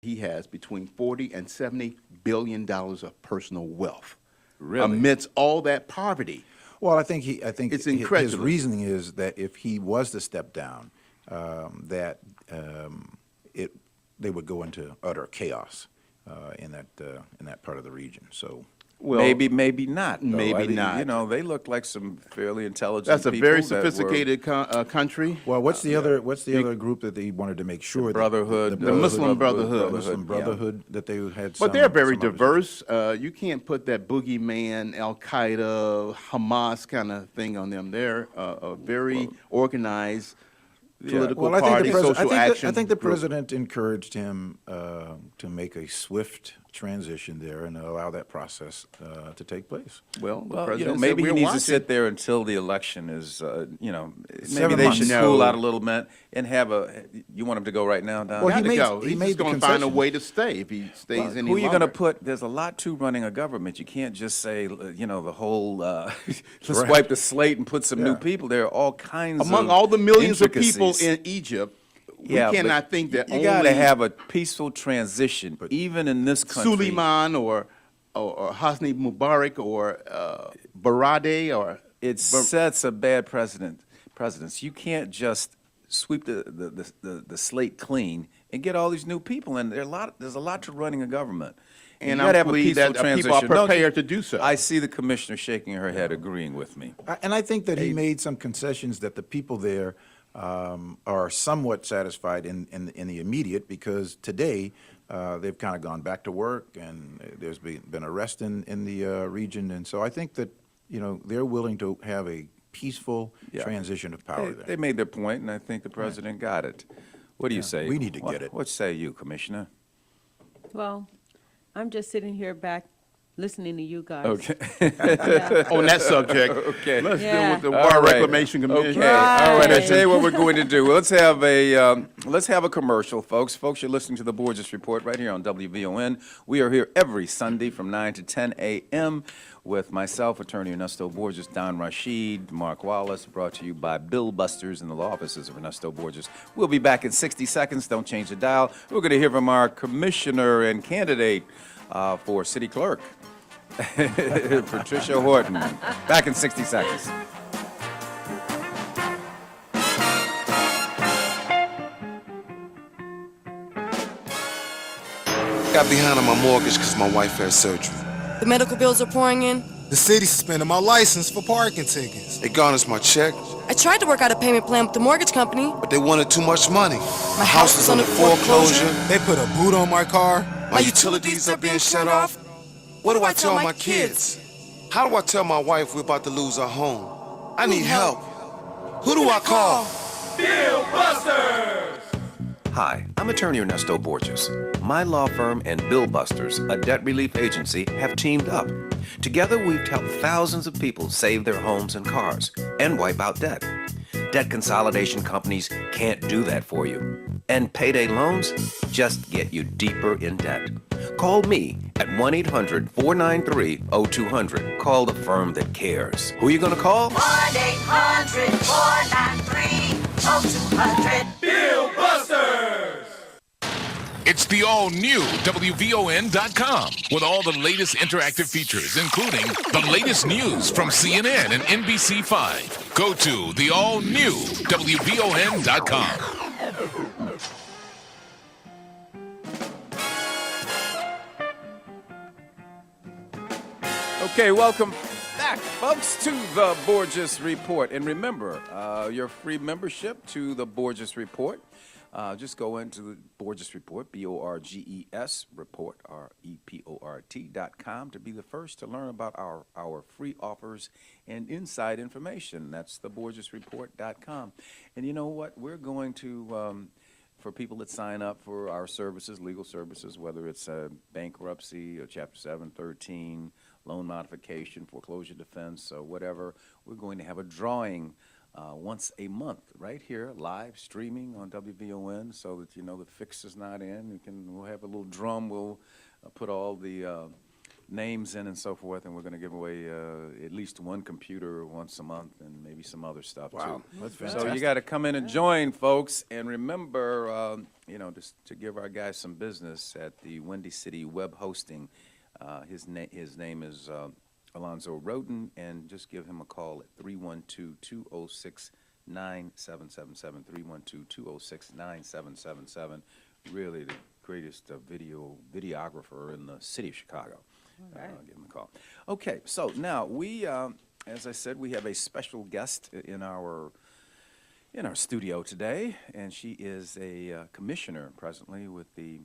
He has between 40 and 70 billion dollars of personal wealth. Really? Amidst all that poverty. Well, I think It's his incredulous. reasoning is that if he was to step down, that they would go into utter chaos in that part of the region. So Well, maybe not. Though. maybe I mean, not. You know, they look like some fairly intelligent that's a people very that were- sophisticated country. well, what's the other group that they wanted to make sure that Brotherhood, The Muslim Brotherhood. Muslim yeah. Brotherhood that they had. But they're very some of it. diverse. You can't put that boogeyman, Al Qaeda, Hamas kind of thing on them. They're a very organized political Well, party, social action. I think the group. president encouraged him to make a swift transition there and allow that process to take place. Well, the Well, president said, maybe he "We're needs watching." to sit there until the election is, maybe 7 they months. should No. cool out a little bit and have a. You want him to go right now, Don? Well, Got he to made- go. he He's made just the going to find a concession. way to stay if he stays Well, any who are you longer. going to put? There's a lot to running a government. You can't just say, the whole, let's Right. wipe the slate and put some new Yeah. people. There are all kinds Among of all the millions of people intricacies. in Egypt, Yeah, we but cannot think that you got to only have a peaceful transition, even in this country. Suleiman or Hosni Mubarak or Barade or It sets a bad precedence. You can't just sweep the slate clean and get all these new people in. There's a lot to running a government. And you I'm gotta have a pleased peaceful that people are transition. Don't you- prepared to do so. I see the commissioner shaking her head, agreeing with me. And I think that he made some concessions that the people there are somewhat satisfied in the immediate, because today they've kind of gone back to work and there's been arrest in the region. And so I think that, they're willing to have a peaceful Yeah. transition of power They there. made their point, and I think the president got it. What do you say? we need to get it. What say you, Commissioner? Well, I'm just sitting here back listening to you guys. Okay. Yeah. On that subject, Okay. let's deal Yeah. with the All Water right. Reclamation Commission. Okay. All right. I Right. tell you what we're going to do. Let's have a commercial, folks. Folks, you're listening to the Borges Report right here on WVON. We are here every Sunday from 9 to 10 a.m. with myself, Attorney Ernesto Borges, Don Rashid, Mark Wallace, brought to you by Bill Busters in the law offices of Ernesto Borges. We'll be back in 60 seconds. Don't change the dial. We're going to hear from our commissioner and candidate for city clerk, Patricia Horton. Back in 60 seconds. Got behind on my mortgage because my wife had surgery. The medical bills are pouring in. The city suspended my license for parking tickets. They garnished my check, I tried to work out a payment plan with the mortgage company. but they wanted too much money. My house house is is under under foreclosure. They put a boot on my car. My utilities are being shut off. What do I tell my kids? How do I tell my wife we're about to lose our home? I need help. Who do I call? Hi, I'm attorney Ernesto Borges. My law firm and Bill Busters, a debt relief agency, have teamed up. Together, we've helped thousands of people save their homes and cars and wipe out debt. Debt consolidation companies can't do that for you. And payday loans just get you deeper in debt. Call me at 1-800-493-0200. Call the firm that cares. Who are you going to call? 1-800-493-0200. It's the all-new WVON.com with all the latest interactive features, including the latest news from CNN and NBC5. Go to the all-new WVON.com. Okay, welcome back, folks, to the Borges Report. And remember, your free membership to the Borges Report. Just go into the Borges Report, B-O-R-G-E-S report, REPORT.com, to be the first to learn about our free offers and inside information. That's the BorgesReport.com. And you know what? We're going to, for people that sign up for our services, legal services, whether it's bankruptcy or Chapter 7, 13, loan modification, foreclosure defense, or whatever, we're going to have a drawing once a month right here, live streaming on WVON, so that you know the fix is not in. We'll have a little drum. We'll put all the names in and so forth, and we're going to give away at least one computer once a month and maybe some other stuff, Wow, too. that's So fantastic. you got to come in and join, folks. And remember, just to give our guys some business at the Windy City Web Hosting, his name is Alonzo Roden, and just give him a call at 312-206-9777, 312-206-9777. Really the greatest videographer in the city of Chicago. Give him a call. Okay, so now we, as I said, we have a special guest in our studio today, and she is a commissioner presently with the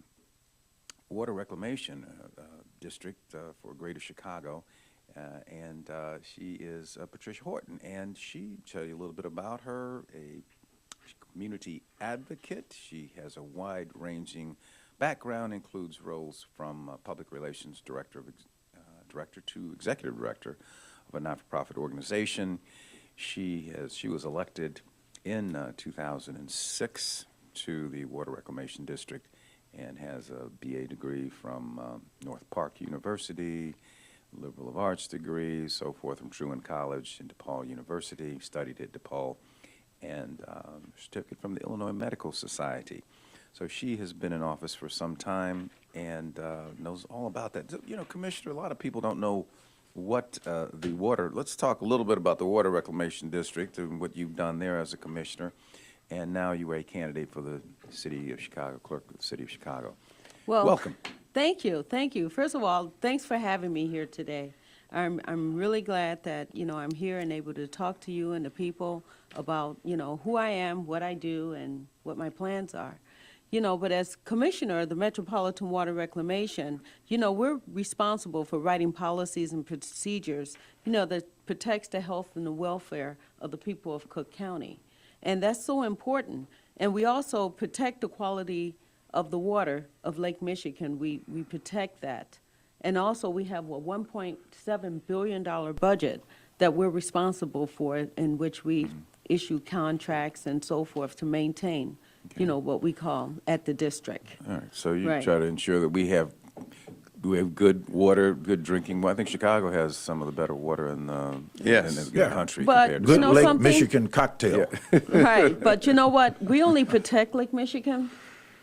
Water Reclamation District for Greater Chicago, and she is Patricia Horton, and she tell you a little bit about her, a community advocate. She has a wide-ranging background, includes roles from public relations director to executive director of a not-for-profit organization. She was elected in 2006 to the Water Reclamation District and has a BA degree from North Park University, liberal of arts degree, so forth from Truman College and DePaul University, studied at DePaul, and certificate from the Illinois Medical Society. So she has been in office for some time and knows all about that. Commissioner, a lot of people don't know what the water, let's talk a little bit about the Water Reclamation District and what you've done there as a commissioner. And now you are a candidate for the City of Chicago, clerk of the City of Chicago. Well, welcome. Thank you. First of all, thanks for having me here today. I'm really glad that, I'm here and able to talk to you and the people about, who I am, what I do, and what my plans are. But as commissioner of the Metropolitan Water Reclamation, we're responsible for writing policies and procedures, that protects the health and the welfare of the people of Cook County. And that's so important. And we also protect the quality of the water of Lake Michigan. We protect that. And also we have a $1.7 billion budget that we're responsible for, in which we issue contracts and so forth to maintain, what we call at the district. All right, so you Right. try to ensure that we have good water, good drinking water. I think Chicago has some of the better water in the, Yes. in the Yeah. country But compared to Good know Lake something? Michigan cocktail. Right, but you know what? We only protect Lake Michigan.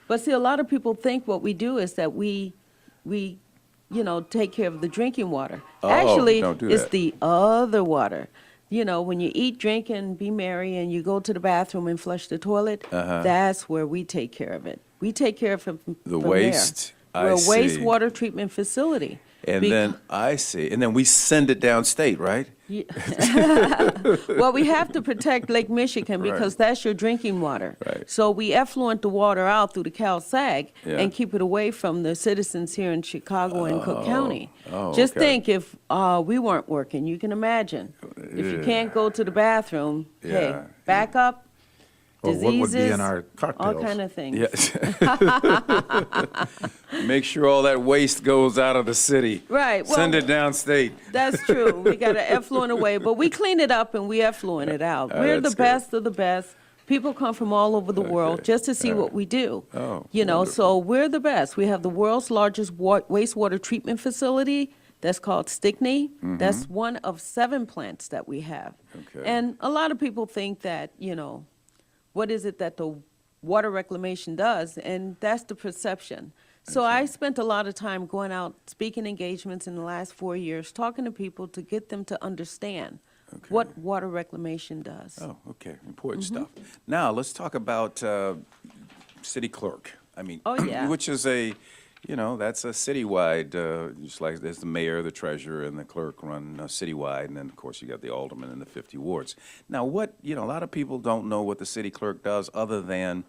But see, a lot of people think what we do is that we take care of the drinking water. Oh, Actually, don't do it's that. the other water. When you eat, drink, and be merry, and you go to the bathroom and flush the toilet, that's where we take care of it. We take care of it from The from waste, there. We're I a see. wastewater treatment facility. And then, I see, and then we send it downstate, right? Well, we have to protect Lake Michigan because that's your drinking water. Right. So we effluent the water out through the CalSag Yeah. and keep it away from the citizens here in Chicago and Cook County. Just okay. think if we weren't working, you can imagine. If you can't go to the bathroom, hey, Yeah. back up, Or diseases, what would be in our cocktails. all kind of things. Yes. Make sure all that waste goes out of the city. Right, well- Send it downstate. That's true. We got to effluent away, but we clean it up and we effluent it out. We're the that's good. best of the best. People come from all over the world just to see what we do. Oh, So we're the best. We have the world's largest wastewater treatment facility. That's called Stickney. That's one of 7 plants that we have. Okay. And a lot of people think that, what is it that the water reclamation does? And that's the perception. So I spent a lot of time going out, speaking engagements in the last 4 years, talking to people to get them to understand what water reclamation does. Oh, okay, important stuff. Now, let's talk about city clerk. I mean, Oh, yeah. which is that's a citywide, just like there's the mayor, the treasurer, and the clerk run citywide, and then, of course, you got the alderman in the 50 wards. Now, a lot of people don't know what the city clerk does other than,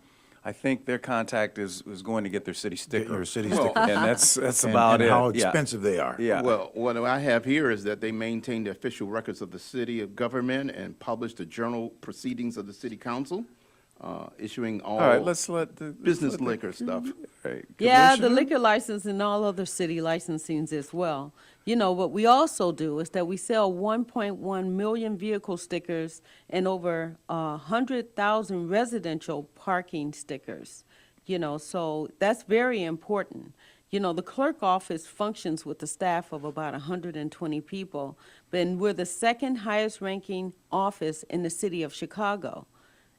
I think their contact is going to get their city sticker. your city Well, sticker. And that's And- about and it. how Yeah. expensive they are. Yeah. Well, what I have here is that they maintain the official records of the city of government and publish the journal proceedings of the city council, issuing all All right, let's let the business liquor stuff. Right. Yeah, the Commissioner? liquor license and all other city licensings as well. What we also do is that we sell 1.1 million vehicle stickers and over 100,000 residential parking stickers. So that's very important. You know, the clerk office functions with a staff of about 120 people, but we're the second highest ranking office in the city of Chicago.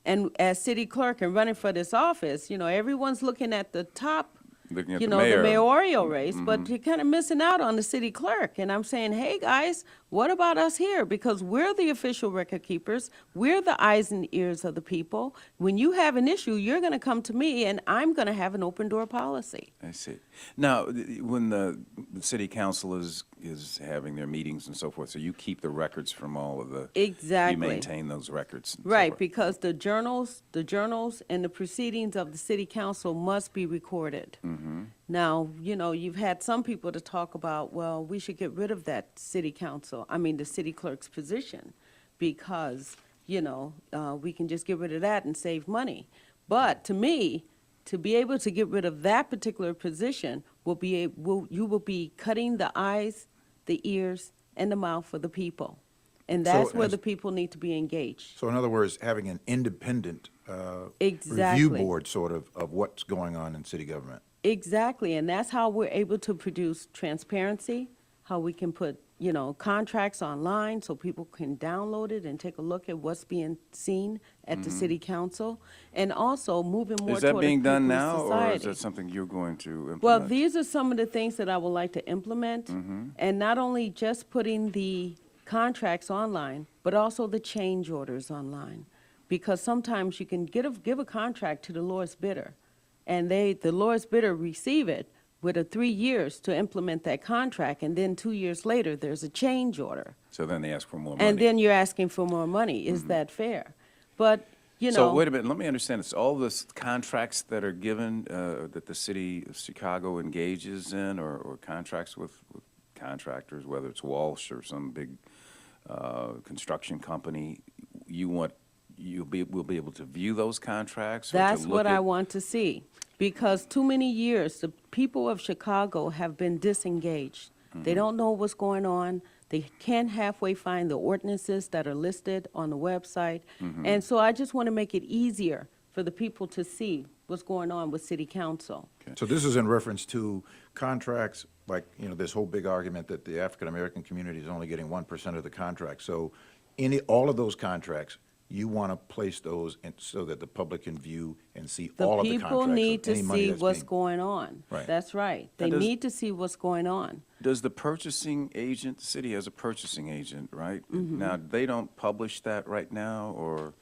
And as city clerk and running for this office, you know, everyone's looking at the top, Looking at you the know, mayor. the mayoral race, but you're kind of missing out on the city clerk. And I'm saying, hey, guys, what about us here? Because we're the official record keepers. We're the eyes and ears of the people. When you have an issue, you're going to come to me, and I'm going to have an open door policy. I see. Now, when the city council is having their meetings and so forth, so you keep the records from all of the. Exactly. You maintain those records. And so Right, forth. because the journals and the proceedings of the city council must be recorded. Now, you know, you've had some people to talk about, well, we should get rid of that the city clerk's position, because, you know, we can just get rid of that and save money. But to me, to be able to get rid of that particular position you will be cutting the eyes, the ears, and the mouth for the people. And that's where the people need to be engaged. So in other words, having an independent Exactly. review board sort of what's going on in city government. Exactly, and that's how we're able to produce transparency, how we can put, you know, contracts online so people can download it and take a look at what's being seen at the city council, and also moving more Is that toward a being done people's now, or is society. that something you're going to implement? Well, these are some of the things that I would like to implement, Mm-hmm. and not only just putting the contracts online, but also the change orders online. Because sometimes you can give a contract to the lowest bidder, and the lowest bidder receive it with 3 years to implement that contract, and then 2 years later, there's a change order. So then they ask for more money. And then you're asking for more money. Is that fair? But, you know. So wait a minute, let me understand this. All the contracts that are given, that the city of Chicago engages in, or contracts with contractors, whether it's Walsh or some big construction company, we'll be able to view those contracts? Or to That's look what I at- want to see, because too many years, the people of Chicago have been disengaged. They don't know what's going on. They can't halfway find the ordinances that are listed on the website. And so I just want to make it easier for the people to see what's going on with city council. So this is in reference to contracts, like, you know, this whole big argument that the African-American community is only getting 1% of the contract. So all of those contracts, you want to place those so that the public can view and see The all of the contracts. people need to any money see that's what's being- going on. Right. That's right. They does- need to see what's going on. Does the purchasing agent, the city has a purchasing agent, right? Mm-hmm. Now, they don't publish that right now, or?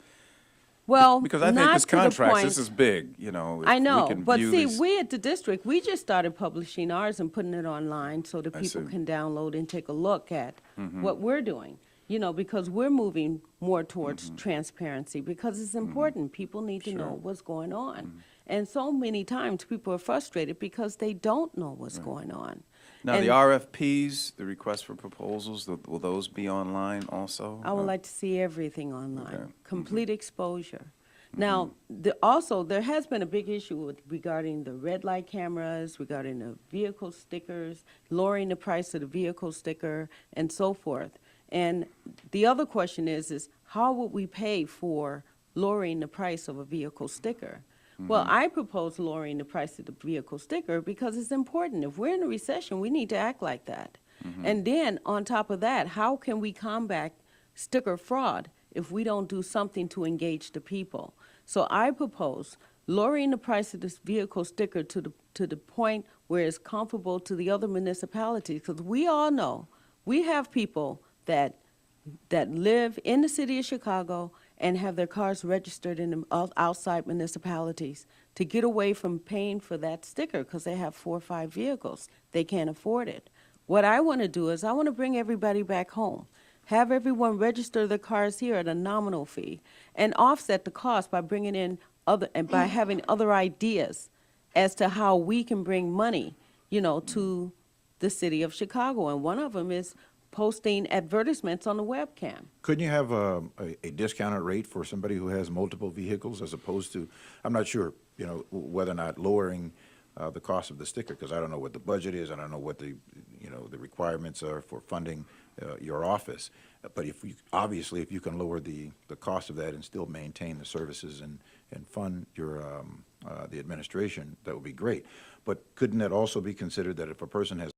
Well, Because I think not this to the contracts, point. this is big, you know. if I we know, can but view see, these- we at the district, we just started publishing ours and putting it online so that I people see. can download and take a look at Mm-hmm. what we're doing. You know, because we're moving more towards transparency, because it's important. People need to know Mm-hmm. Sure. what's going on. And so many times, people are frustrated because they don't know what's going on. Now, And the RFPs, the requests for proposals, will those be online also? I would like to see everything online, Okay. Mm-hmm. complete exposure. Now, also, there has been a big issue regarding the red light cameras, regarding the vehicle stickers, lowering the price of the vehicle sticker, and so forth. And the other question is how would we pay for lowering the price of a vehicle sticker? Well, I propose lowering the price of the vehicle sticker because it's important. If we're in a recession, we need to act like that. And then, on top of that, how can we combat sticker fraud if we don't do something to engage the people? So I propose lowering the price of this vehicle sticker to the point where it's comparable to the other municipalities, because we all know we have people that live in the city of Chicago and have their cars registered in the outside municipalities to get away from paying for that sticker because they have 4 or 5 vehicles. They can't afford it. What I want to do is I want to bring everybody back home, have everyone register their cars here at a nominal fee, and offset the cost by bringing in by having other ideas as to how we can bring money, you know, to the city of Chicago. And one of them is posting advertisements on the webcam. Couldn't you have a discounted rate for somebody who has multiple vehicles as opposed to, I'm not sure, you know, whether or not lowering the cost of the sticker, because I don't know what the budget is, I don't know what the requirements are for funding your office. But obviously, if you can lower the cost of that and still maintain the services and fund your the administration, that would be great. But couldn't that also be considered that if a person has